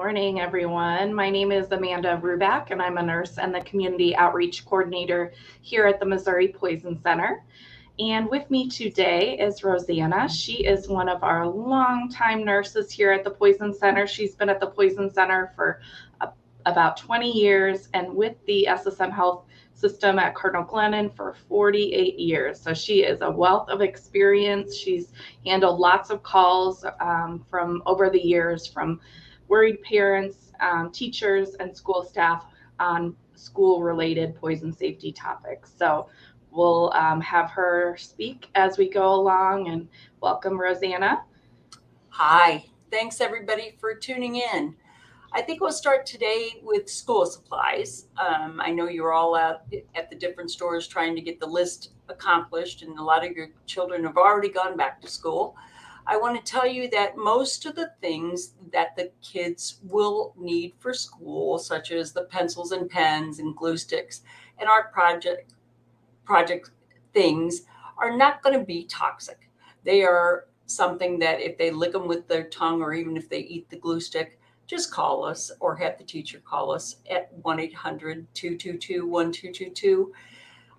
morning, everyone. My name is Amanda Ruback, and I'm a nurse and the Community Outreach Coordinator here at the Missouri Poison Center. And with me today is Rosanna. She is one of our longtime nurses here at the Poison Center. She's been at the Poison Center for about 20 years and with the SSM Health system at Cardinal Glennon for 48 years. So she is a wealth of experience. She's handled lots of calls from over the years from worried parents, teachers, and school staff on school related poison safety topics. So we'll have her speak as we go along, and welcome, Rosanna. Hi, thanks everybody for tuning in. I think we'll start today with school supplies. I know you're all out at the different stores trying to get the list accomplished, and a lot of your children have already gone back to school. I want to tell you that most of the things that the kids will need for school, such as the pencils and pens and glue sticks and art project things, are not going to be toxic. They are something that if they lick them with their tongue or even if they eat the glue stick, just call us or have the teacher call us at 1-800-222-1222.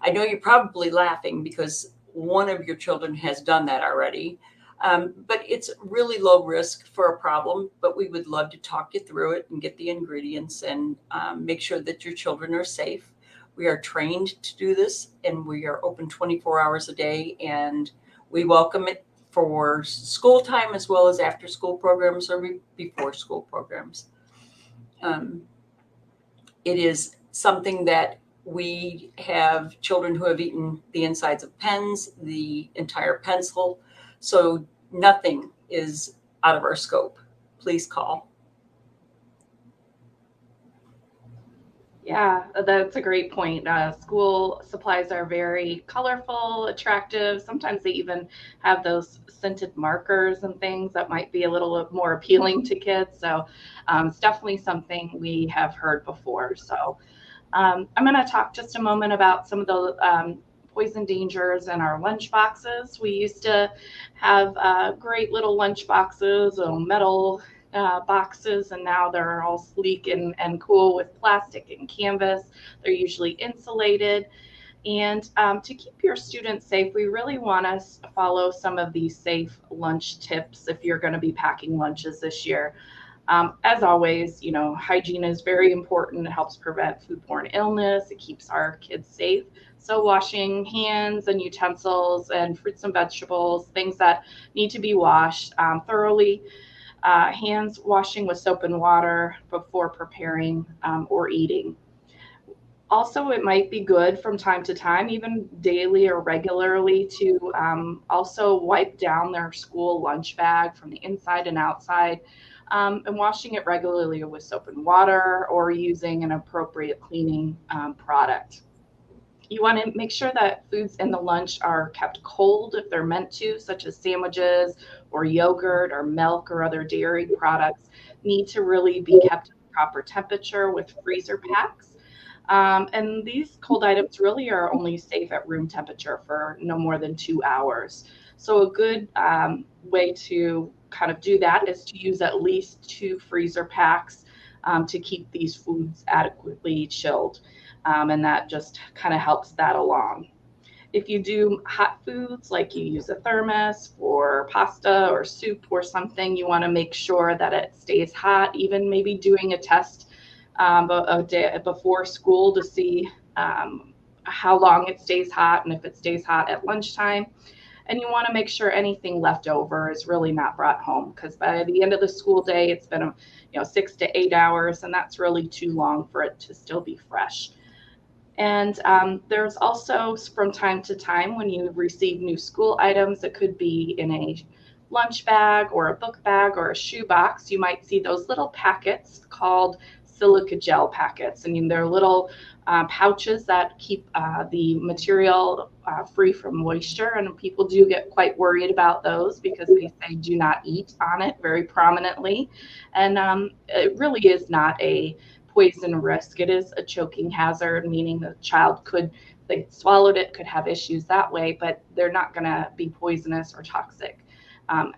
I know you're probably laughing because one of your children has done that already. But it's really low risk for a problem, but we would love to talk you through it and get the ingredients and make sure that your children are safe. We are trained to do this and we are open 24 hours a day, and we welcome it for school time as well as after school programs or before school programs. It is something that we have children who have eaten the insides of pens, the entire pencil. So nothing is out of our scope. Please call. Yeah, that's a great point. School supplies are very colorful, attractive. Sometimes they even have those scented markers and things that might be a little more appealing to kids. So it's definitely something we have heard before. So I'm going to talk just a moment about some of the poison dangers in our lunch boxes. We used to have great little lunch boxes, little metal boxes, and now they're all sleek and cool with plastic and canvas. They're usually insulated. And to keep your students safe, we really want to follow some of these safe lunch tips if you're going to be packing lunches this year. As always, hygiene is very important. It helps prevent foodborne illness. It keeps our kids safe. So washing hands and utensils and fruits and vegetables, things that need to be washed thoroughly. Hands washing with soap and water before preparing or eating. Also, it might be good from time to time, even daily or regularly, to also wipe down their school lunch bag from the inside and outside, and washing it regularly with soap and water or using an appropriate cleaning product. You want to make sure that foods in the lunch are kept cold if they're meant to, such as sandwiches or yogurt or milk or other dairy products need to really be kept at the proper temperature with freezer packs. And these cold items really are only safe at room temperature for no more than 2 hours. So a good way to kind of do that is to use at least two freezer packs to keep these foods adequately chilled. And that just kind of helps that along. If you do hot foods, like you use a thermos for pasta or soup or something, you want to make sure that it stays hot, even maybe doing a test a day before school to see how long it stays hot and if it stays hot at lunchtime. And you want to make sure anything left over is really not brought home, because by the end of the school day, it's been 6 to 8 hours, and that's really too long for it to still be fresh. And there's also from time to time when you receive new school items, it could be in a lunch bag or a book bag or a shoe box. You might see those little packets called silica gel packets. And they're little pouches that keep the material free from moisture. And people do get quite worried about those because they say do not eat on it very prominently. And it really is not a poison risk. It is a choking hazard, meaning the child could, they swallowed it, could have issues that way, but they're not going to be poisonous or toxic. Um,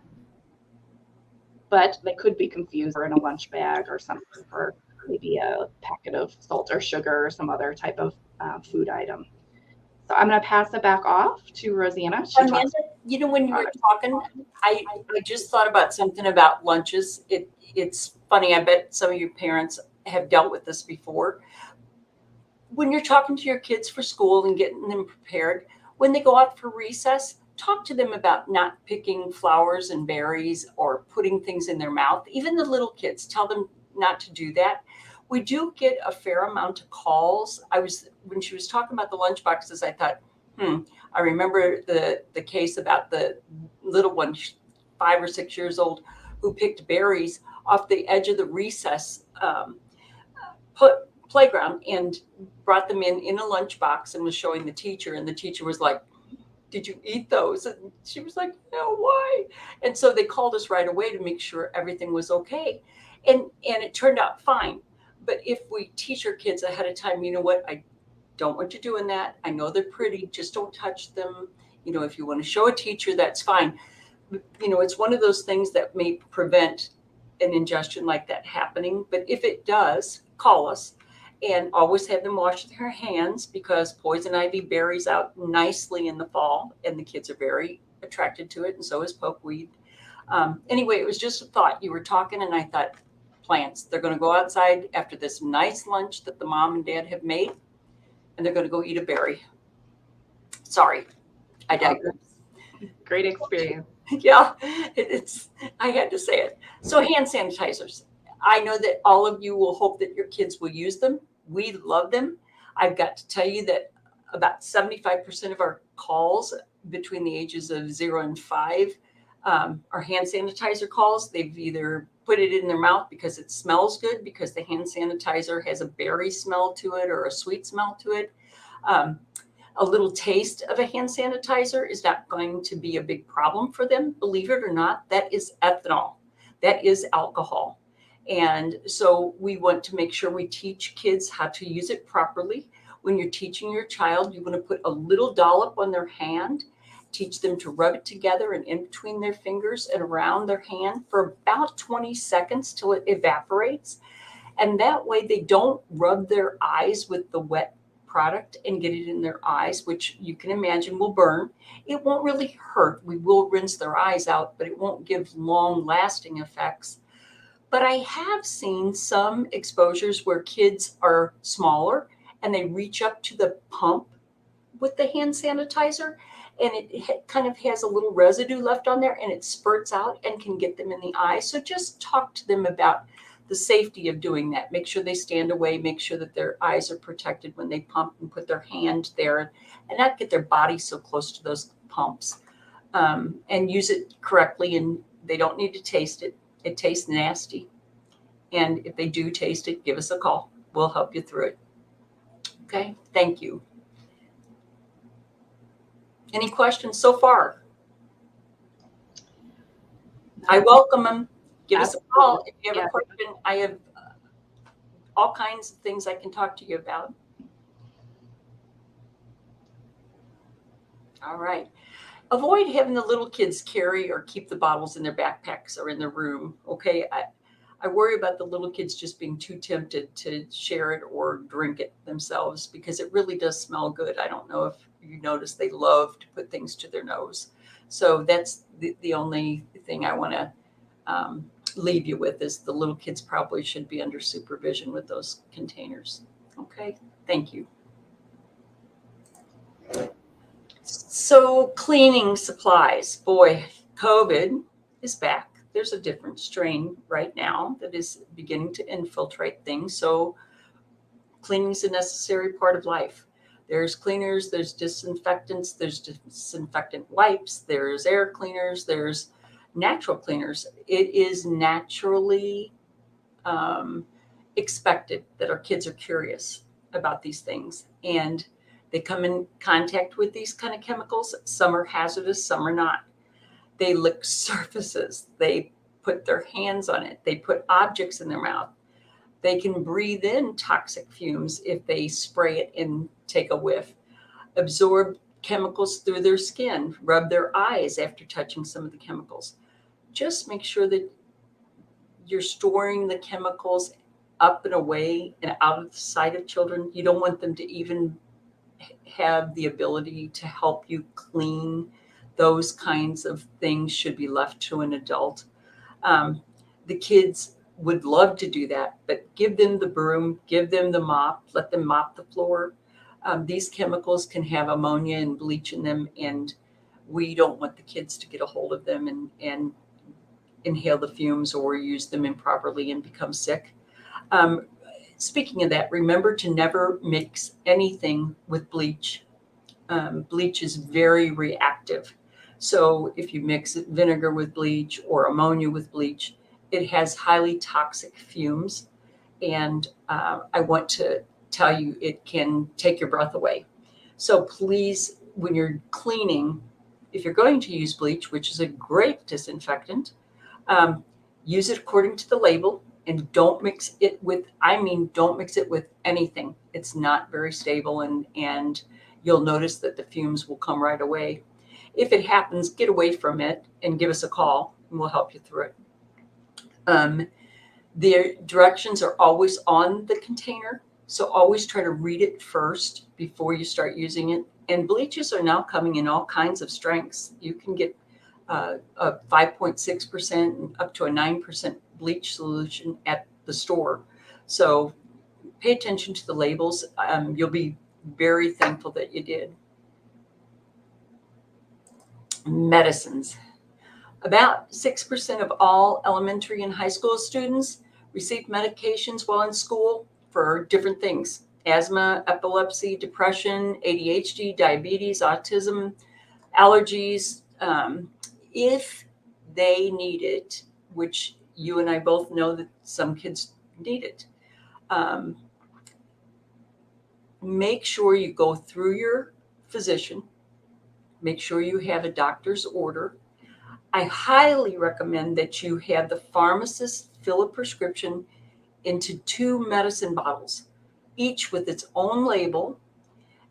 but they could be confused or in a lunch bag or something for maybe a packet of salt or sugar or some other type of food item. So I'm going to pass it back off to Rosanna. She Amanda, talks when you were products. talking, I just thought about something about lunches. It's funny. I bet some of your parents have dealt with this before. When you're talking to your kids for school and getting them prepared, when they go out for recess, talk to them about not picking flowers and berries or putting things in their mouth. Even the little kids, tell them not to do that. We do get a fair amount of calls. When she was talking about the lunch boxes, I thought, I remember the case about the little one, 5 or 6 years old, who picked berries off the edge of the recess playground and brought them in a lunchbox and was showing the teacher. And the teacher was like, "Did you eat those?" And she was like, "No, why?" And so they called us right away to make sure everything was okay. And it turned out fine. But if we teach our kids ahead of time, you know what, I don't want you doing that. I know they're pretty, just don't touch them. If you want to show a teacher, that's fine. It's one of those things that may prevent an ingestion like that happening. But if it does, call us. And always have them wash their hands, because poison ivy berries out nicely in the fall, and the kids are very attracted to it, and so is pokeweed. Anyway, it was just a thought. You were talking, and I thought, plants. They're going to go outside after this nice lunch that the mom and dad have made, and they're going to go eat a berry. Sorry, I digress. Great experience. Yeah, I had to say it. So hand sanitizers. I know that all of you will hope that your kids will use them. We love them. I've got to tell you that about 75% of our calls between the ages of 0 and 5 are hand sanitizer calls. They've either put it in their mouth because it smells good, because the hand sanitizer has a berry smell to it or a sweet smell to it. A little taste of a hand sanitizer is not going to be a big problem for them. Believe it or not, that is ethanol. That is alcohol. And so we want to make sure we teach kids how to use it properly. When you're teaching your child, you want to put a little dollop on their hand, teach them to rub it together and in between their fingers and around their hand for about 20 seconds till it evaporates. And that way they don't rub their eyes with the wet product and get it in their eyes, which you can imagine will burn. It won't really hurt. We will rinse their eyes out, but it won't give long lasting effects. But I have seen some exposures where kids are smaller and they reach up to the pump with the hand sanitizer, and it kind of has a little residue left on there, and it spurts out and can get them in the eye. So just talk to them about the safety of doing that. Make sure they stand away, make sure that their eyes are protected when they pump, and put their hand there and not get their body so close to those pumps, and use it correctly. And they don't need to taste it. It tastes nasty. And if they do taste it, give us a call. We'll help you through it. Okay, thank you. Any questions so far? I welcome them. Give us a call if you have a question. I have all kinds of things I can talk to you about. All right. Avoid having the little kids carry or keep the bottles in their backpacks or in their room. Okay. I worry about the little kids just being too tempted to share it or drink it themselves, because it really does smell good. I don't know if you notice they love to put things to their nose. So that's the only thing I want to leave you with, is the little kids probably should be under supervision with those containers. Okay, thank you. So cleaning supplies, boy, COVID is back. There's a different strain right now that is beginning to infiltrate things. So cleaning is a necessary part of life. There's cleaners, there's disinfectants, there's disinfectant wipes, there's air cleaners, there's natural cleaners. It is naturally expected that our kids are curious about these things, and they come in contact with these kind of chemicals. Some are hazardous, some are not. They lick surfaces. They put their hands on it. They put objects in their mouth. They can breathe in toxic fumes if they spray it and take a whiff. Absorb chemicals through their skin. Rub their eyes after touching some of the chemicals. Just make sure that you're storing the chemicals up and away and out of the sight of children. You don't want them to even have the ability to help you clean. Those kinds of things should be left to an adult. The kids would love to do that, but give them the broom, give them the mop, let them mop the floor. These chemicals can have ammonia and bleach in them, and we don't want the kids to get a hold of them and inhale the fumes or use them improperly and become sick. Speaking of that, remember to never mix anything with bleach. Bleach is very reactive. So if you mix vinegar with bleach or ammonia with bleach, it has highly toxic fumes. And I want to tell you, it can take your breath away. So please, when you're cleaning, if you're going to use bleach, which is a great disinfectant, use it according to the label. And don't mix it with anything. It's not very stable, and you'll notice that the fumes will come right away. If it happens, get away from it and give us a call, and we'll help you through it. The directions are always on the container, so always try to read it first before you start using it. And bleaches are now coming in all kinds of strengths. You can get a 5.6% up to a 9% bleach solution at the store. So pay attention to the labels. You'll be very thankful that you did. Medicines. About 6% of all elementary and high school students receive medications while in school for different things: asthma, epilepsy, depression, ADHD, diabetes, autism, allergies. If they need it, which you and I both know that some kids need it, make sure you go through your physician. Make sure you have a doctor's order. I highly recommend that you have the pharmacist fill a prescription into 2 medicine bottles, each with its own label,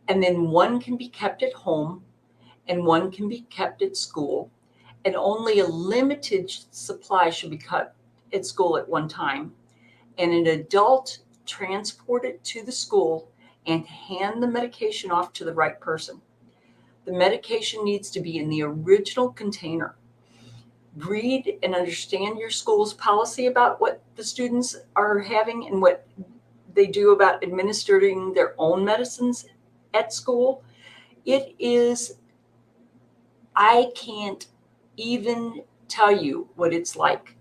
and then one can be kept at home and one can be kept at school, and only a limited supply should be cut at school at one time. And an adult transport it to the school and hand the medication off to the right person. The medication needs to be in the original container. Read and understand your school's policy about what the students are having and what they do about administering their own medicines at school. I can't even tell you what it's like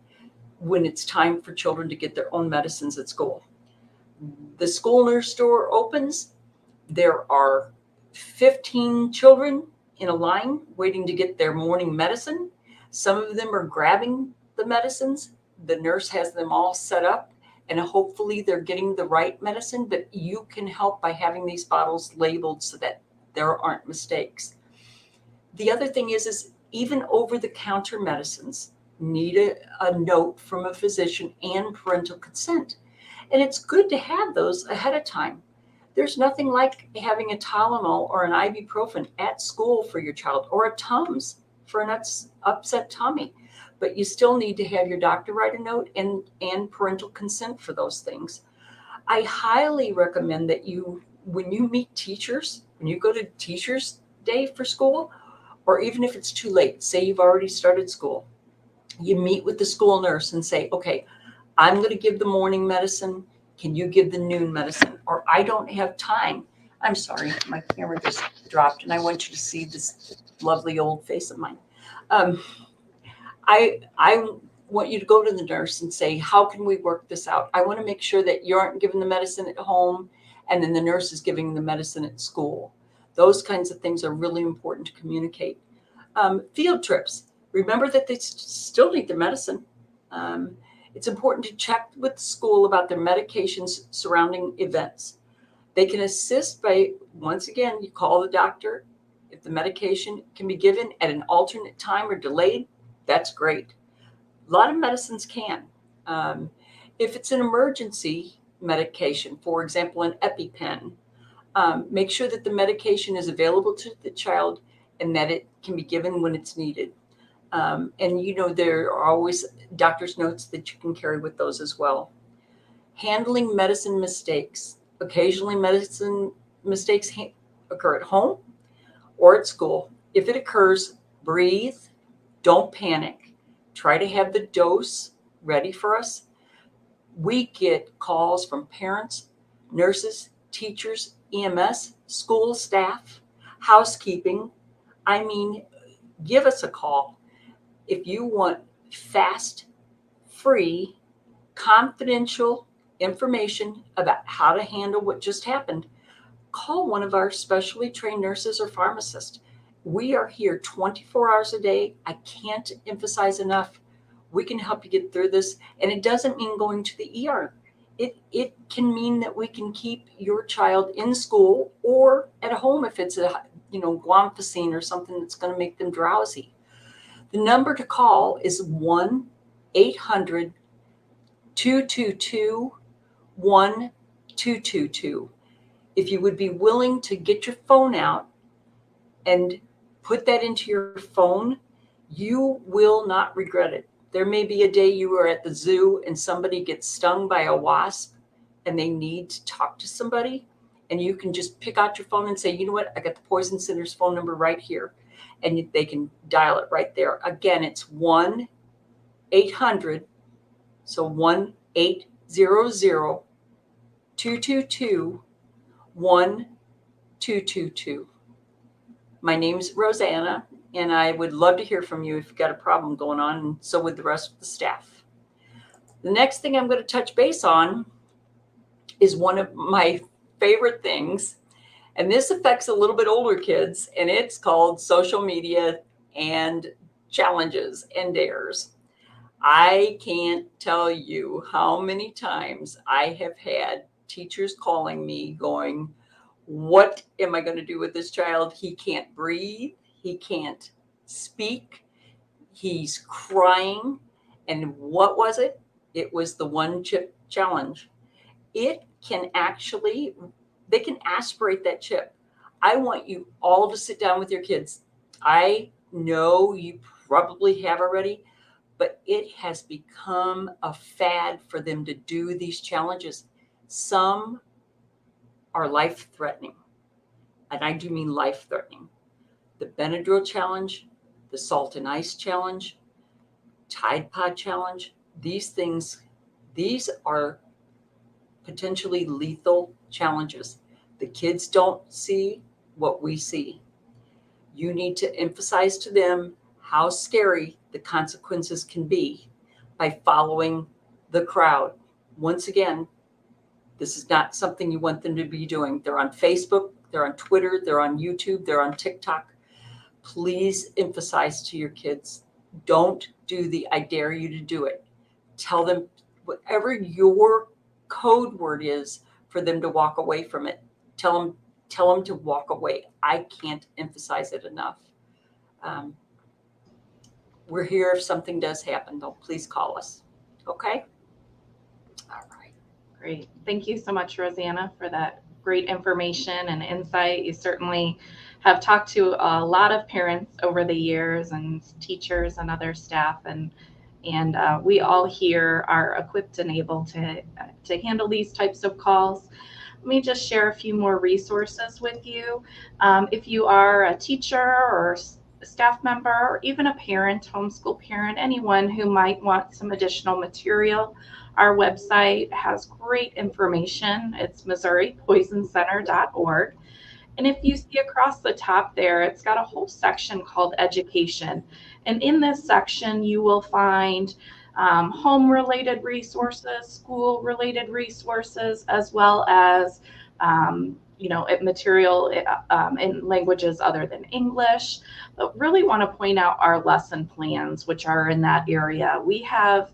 when it's time for children to get their own medicines at school. The school nurse door opens. There are 15 children in a line waiting to get their morning medicine. Some of them are grabbing the medicines. The nurse has them all set up, and hopefully they're getting the right medicine, but you can help by having these bottles labeled so that there aren't mistakes. The other thing is even over-the-counter medicines need a note from a physician and parental consent. And it's good to have those ahead of time. There's nothing like having a Tylenol or an ibuprofen at school for your child, or a Tums for an upset tummy. But you still need to have your doctor write a note and parental consent for those things. I highly recommend that when you meet teachers, when you go to Teachers' Day for school, or even if it's too late, say you've already started school, you meet with the school nurse and say, okay, I'm going to give the morning medicine. Can you give the noon medicine? Or I don't have time. I'm sorry, my camera just dropped, and I want you to see this lovely old face of mine. I want you to go to the nurse and say, how can we work this out? I want to make sure that you aren't giving the medicine at home and then the nurse is giving the medicine at school. Those kinds of things are really important to communicate. Field trips. Remember that they still need the medicine. It's important to check with the school about their medications surrounding events. They can assist by, once again, you call the doctor. If the medication can be given at an alternate time or delayed, that's great. A lot of medicines can. If it's an emergency medication, for example, an EpiPen, make sure that the medication is available to the child and that it can be given when it's needed. And there are always doctor's notes that you can carry with those as well. Handling medicine mistakes. Occasionally, medicine mistakes occur at home or at school. If it occurs, breathe, don't panic. Try to have the dose ready for us. We get calls from parents, nurses, teachers, EMS, school staff, housekeeping. I mean, give us a call. If you want fast, free, confidential information about how to handle what just happened, call one of our specially trained nurses or pharmacists. We are here 24 hours a day. I can't emphasize enough. We can help you get through this. And it doesn't mean going to the ER. It can mean that we can keep your child in school or at home if it's a guanfacine or something that's going to make them drowsy. The number to call is 1-800-222-1222. If you would be willing to get your phone out and put that into your phone, you will not regret it. There may be a day you are at the zoo and somebody gets stung by a wasp and they need to talk to somebody, and you can just pick out your phone and say, you know what, I got the Poison Center's phone number right here, and they can dial it right there. Again, it's 1-800, so 1-800-222-1222. My name's Rosanna, and I would love to hear from you if you've got a problem going on, and so would the rest of the staff. The next thing I'm going to touch base on is one of my favorite things, and this affects a little bit older kids, and it's called social media and challenges and dares. I can't tell you how many times I have had teachers calling me going, what am I going to do with this child? He can't breathe. He can't speak. He's crying. And what was it? It was the one chip challenge. They can aspirate that chip. I want you all to sit down with your kids. I know you probably have already, but it has become a fad for them to do these challenges. Some are life-threatening, and I do mean life-threatening. The Benadryl challenge, the Salt and Ice challenge, Tide Pod challenge, these are potentially lethal challenges. The kids don't see what we see. You need to emphasize to them how scary the consequences can be by following the crowd. Once again, this is not something you want them to be doing. They're on Facebook, they're on Twitter, they're on YouTube, they're on TikTok. Please emphasize to your kids, don't do the I dare you to do it. Tell them whatever your code word is for them to walk away from it. Tell them to walk away. I can't emphasize it enough. We're here if something does happen, though. Please call us. Okay? All right. Great. Thank you so much, Rosanna, for that great information and insight. You certainly have talked to a lot of parents over the years and teachers and other staff, and we all here are equipped and able to handle these types of calls. Let me just share a few more resources with you. If you are a teacher or a staff member or even a parent, homeschool parent, anyone who might want some additional material, our website has great information. It's MissouriPoisonCenter.org. And if you see across the top there, it's got a whole section called Education. And in this section, you will find home-related resources, school-related resources, as well as material in languages other than English. But really want to point out our lesson plans, which are in that area. We have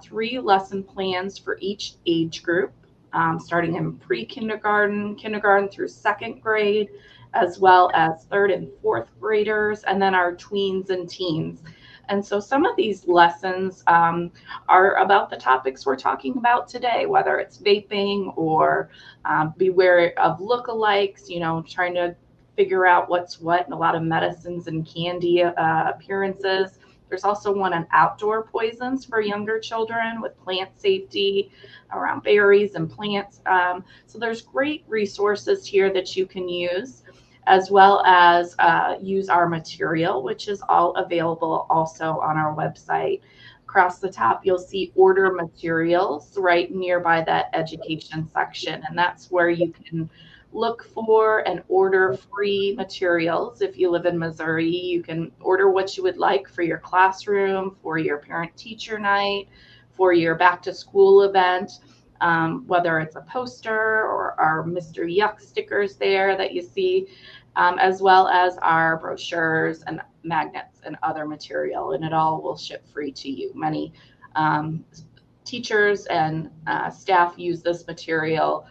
3 lesson plans for each age group, starting in pre-kindergarten, kindergarten through 2nd grade, as well as 3rd and 4th graders, and then our tweens and teens. And so some of these lessons are about the topics we're talking about today, whether it's vaping or beware of lookalikes, trying to figure out what's what, and a lot of medicines and candy appearances. There's also one on outdoor poisons for younger children with plant safety around berries and plants. So there's great resources here that you can use, as well as use our material, which is all available also on our website. Across the top, you'll see order materials right nearby that education section, and that's where you can look for and order free materials. If you live in Missouri, you can order what you would like for your classroom, for your parent teacher night, for your back to school event, whether it's a poster or our Mr. Yuck stickers there that you see, as well as our brochures and magnets and other material, and it all will ship free to you. Many teachers and staff use this material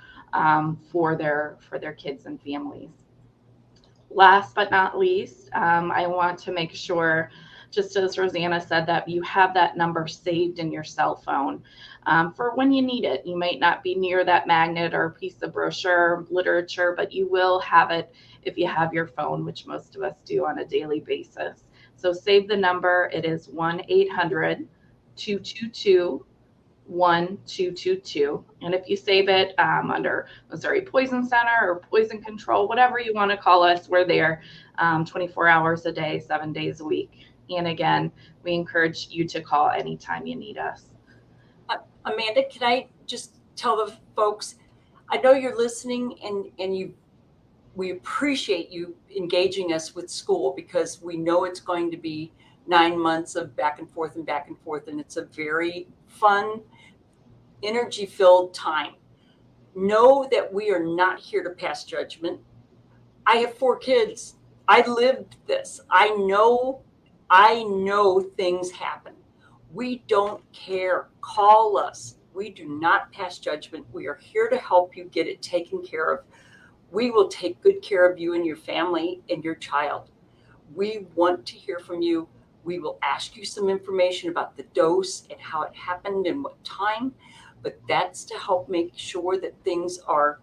for their kids and families. Last but not least, I want to make sure, just as Rosanna said, that you have that number saved in your cell phone for when you need it. You might not be near that magnet or piece of brochure literature, but you will have it if you have your phone, which most of us do on a daily basis. So save the number. It is 1-800-222-1222. And if you save it under Missouri Poison Center or Poison Control, whatever you want to call us, we're there 24 hours a day, 7 days a week. And again, we encourage you to call anytime you need us. Amanda, can I just tell the folks, I know you're listening and we appreciate you engaging us with school, because we know it's going to be 9 months of back and forth, and it's a very fun, energy-filled time. Know that we are not here to pass judgment. I have 4 kids. I lived this. I know things happen. We don't care. Call us. We do not pass judgment. We are here to help you get it taken care of. We will take good care of you and your family and your child. We want to hear from you. We will ask you some information about the dose and how it happened and what time, but that's to help make sure that things are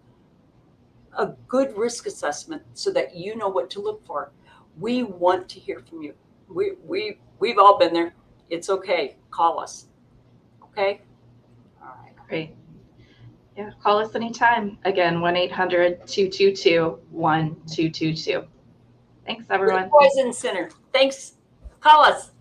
a good risk assessment so that you know what to look for. We want to hear from you. We've all been there. It's okay. Call us. Okay? All right. Great. Yeah, call us anytime. Again, 1-800-222-1222. Thanks, everyone. Poison Center. Thanks. Call us.